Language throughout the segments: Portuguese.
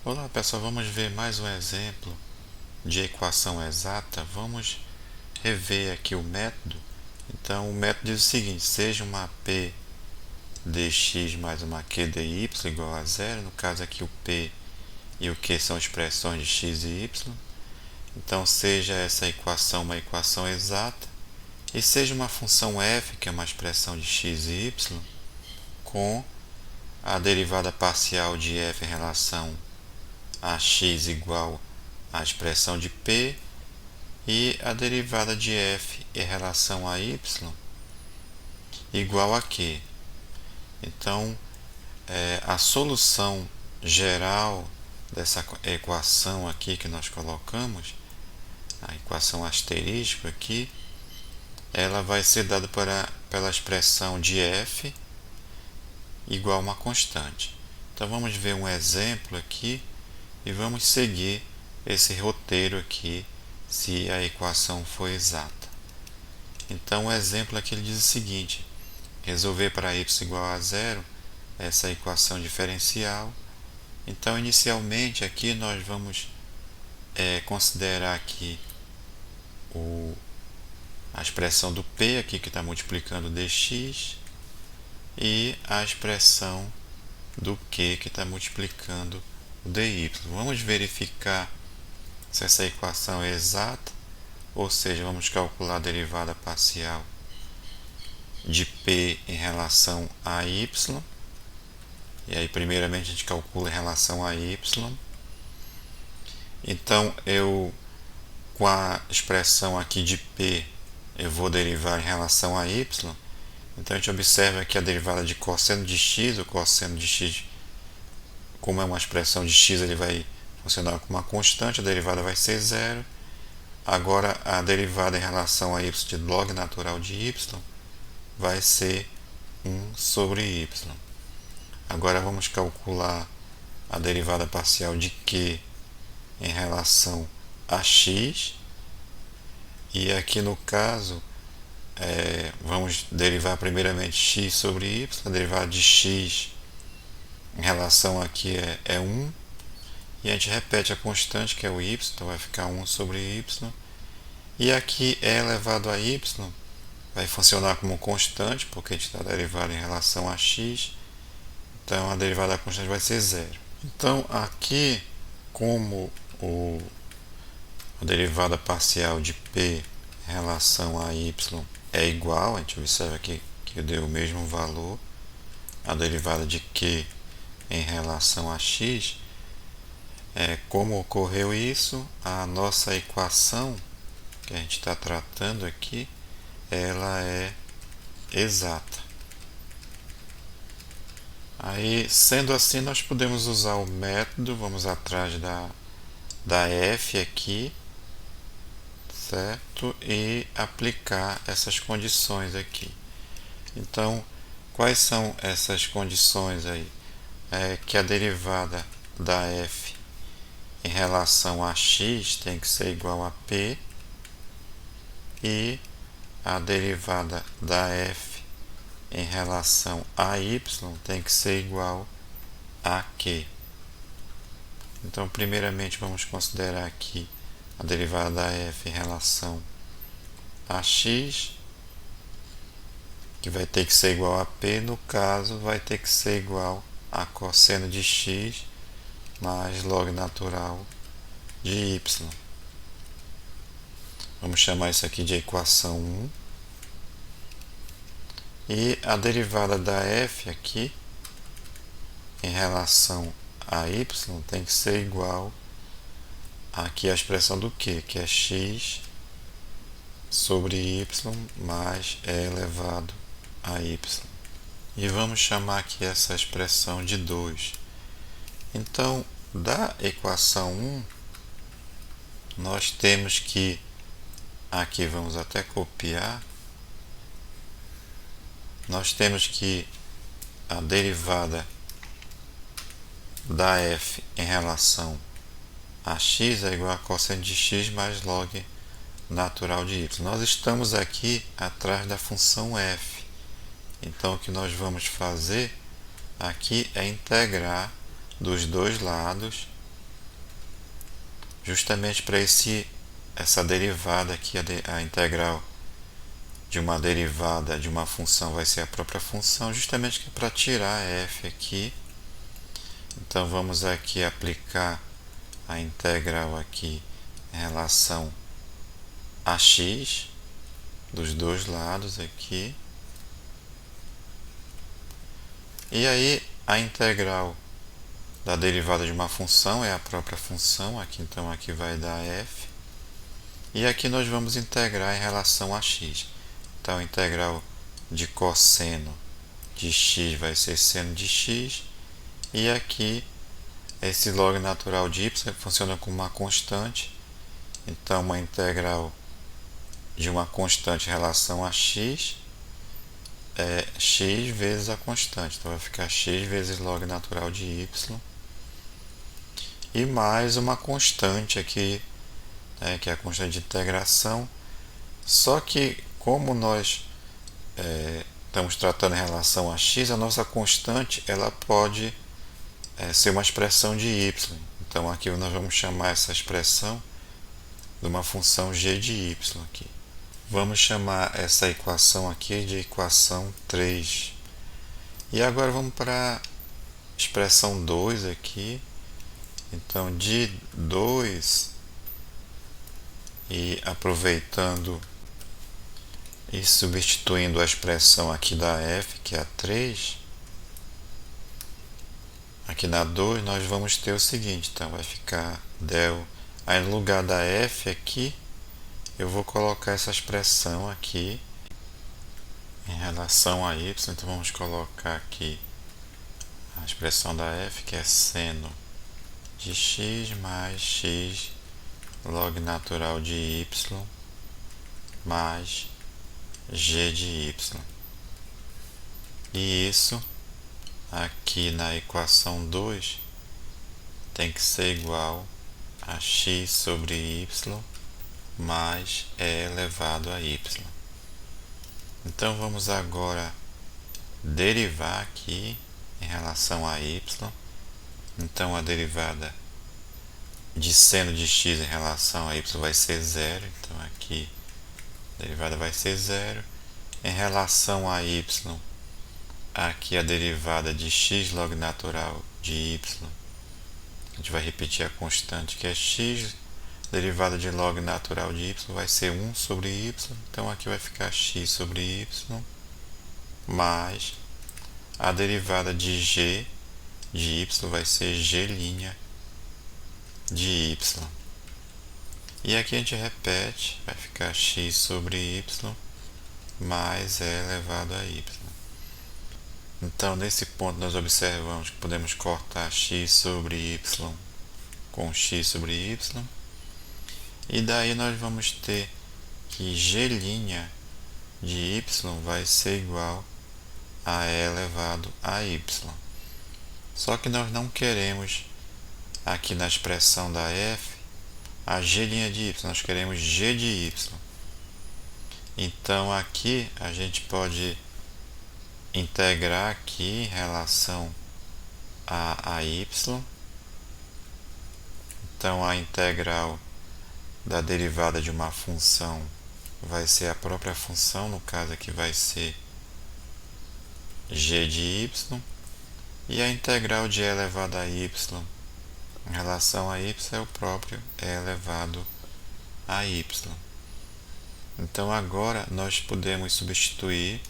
Olá pessoal, vamos ver mais um exemplo de equação exata. Vamos rever aqui o método. Então o método diz o seguinte: seja uma P dx mais uma q dy igual a zero. No caso aqui o P e o Q são expressões de x e y. Então seja essa equação uma equação exata e seja uma função f, que é uma expressão de x e y, com a derivada parcial de f em relação a x igual à expressão de P e a derivada de f em relação a y igual a Q. Então, a solução geral dessa equação aqui que nós colocamos, a equação asterístico aqui, ela vai ser dada pela expressão de f igual a uma constante. Então vamos ver um exemplo aqui e vamos seguir esse roteiro aqui se a equação for exata. Então o exemplo aqui ele diz o seguinte: resolver para y igual a zero essa equação diferencial. Então inicialmente aqui nós vamos considerar aqui a expressão do P aqui que está multiplicando dx e a expressão do Q que está multiplicando o dy. Vamos verificar se essa equação é exata, ou seja, vamos calcular a derivada parcial de P em relação a y. E aí primeiramente a gente calcula em relação a y. Então com a expressão aqui de P eu vou derivar em relação a y. Então a gente observa que a derivada de cosseno de x, o cosseno de x, como é uma expressão de x, ele vai funcionar como uma constante, a derivada vai ser zero. Agora a derivada em relação a y de log natural de y vai ser 1 sobre y. Agora vamos calcular a derivada parcial de q em relação a x. E aqui no caso, vamos derivar primeiramente x sobre y. A derivada de x em relação aqui é 1. E a gente repete a constante, que é o y, então vai ficar 1 sobre y. E aqui e elevado a y vai funcionar como constante, porque a gente está derivando em relação a x. Então a derivada da constante vai ser zero. Então aqui, como a derivada parcial de P em relação a y é igual, a gente observa aqui que deu o mesmo valor, a derivada de Q em relação a x, como ocorreu isso, a nossa equação que a gente está tratando aqui, ela é exata. Aí, sendo assim, nós podemos usar o método, vamos atrás da f aqui, certo? E aplicar essas condições aqui. Então, quais são essas condições aí? Que a derivada da f em relação a x tem que ser igual a p e a derivada da f em relação a y tem que ser igual a q. Então, primeiramente, vamos considerar aqui a derivada da f em relação a x, que vai ter que ser igual a p, no caso, vai ter que ser igual a cosseno de x mais log natural de y. Vamos chamar isso aqui de equação 1. E a derivada da f aqui em relação a y tem que ser igual aqui a expressão do q, que é x sobre y mais e elevado a y. E vamos chamar aqui essa expressão de 2. Então, da equação 1, nós temos que, aqui vamos até copiar, nós temos que a derivada da f em relação a x é igual a cosseno de x mais log natural de y. Nós estamos aqui atrás da função f. Então, o que nós vamos fazer aqui é integrar dos dois lados justamente para essa derivada aqui, a integral de uma derivada de uma função vai ser a própria função, justamente para tirar f aqui. Então vamos aqui aplicar a integral aqui em relação a x dos dois lados aqui. E aí a integral da derivada de uma função é a própria função, aqui então aqui vai dar f. E aqui nós vamos integrar em relação a x. Então a integral de cosseno de x vai ser seno de x. E aqui esse log natural de y funciona como uma constante. Então uma integral de uma constante em relação a x é x vezes a constante. Então vai ficar x vezes log natural de y. E mais uma constante aqui, que é a constante de integração. Só que como nós estamos tratando em relação a x, a nossa constante ela pode ser uma expressão de y. Então aqui nós vamos chamar essa expressão de uma função g de y aqui. Vamos chamar essa equação aqui de equação 3. E agora vamos para a expressão 2 aqui. Então de 2, e aproveitando e substituindo a expressão aqui da f, que é a 3, aqui na 2 nós vamos ter o seguinte, então vai ficar del, aí no lugar da f aqui, eu vou colocar essa expressão aqui em relação a y, então vamos colocar aqui a expressão da f, que é seno de x mais x log natural de y mais g de y. E isso aqui na equação 2 tem que ser igual a x sobre y mais e elevado a y. Então vamos agora derivar aqui em relação a y. Então a derivada de seno de x em relação a y vai ser zero. Então aqui a derivada vai ser zero. Em relação a y, aqui a derivada de x log natural de y, a gente vai repetir a constante que é x, derivada de log natural de y vai ser 1 sobre y, então aqui vai ficar x sobre y, mais a derivada de g de y vai ser g' de y. E aqui a gente repete, vai ficar x sobre y mais e elevado a y. Então, nesse ponto, nós observamos que podemos cortar x sobre y com x sobre y. E daí nós vamos ter que g' de y vai ser igual a e elevado a y. Só que nós não queremos, aqui na expressão da f, a g' de y, nós queremos g de y. Então, aqui a gente pode integrar aqui em relação a y. Então a integral da derivada de uma função vai ser a própria função, no caso aqui vai ser g de y, e a integral de e elevado a y em relação a y é o próprio e elevado a y. Então agora nós podemos substituir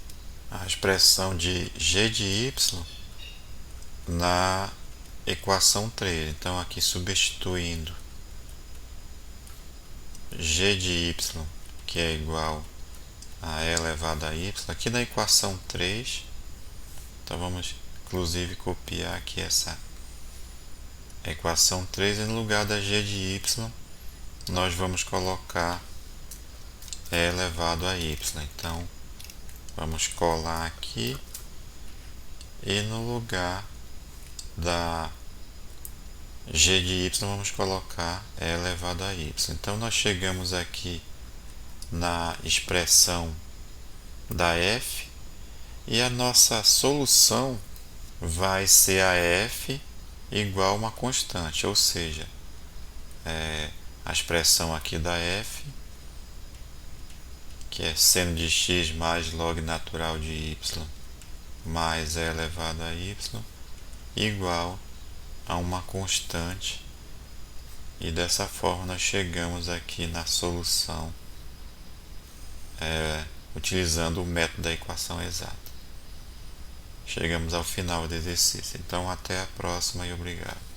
a expressão de g de y na equação 3. Então aqui substituindo g de y, que é igual a e elevado a y, aqui na equação 3, então vamos inclusive copiar aqui essa equação 3, e no lugar da g de y nós vamos colocar e elevado a y. Então vamos colar aqui, e no lugar da g de y vamos colocar e elevado a y. Então nós chegamos aqui na expressão da f, e a nossa solução vai ser a f igual a uma constante, ou seja, a expressão aqui da f, que é seno de x mais log natural de y mais e elevado a y, igual a uma constante, e dessa forma nós chegamos aqui na solução utilizando o método da equação exata. Chegamos ao final do exercício. Então, até a próxima e obrigado.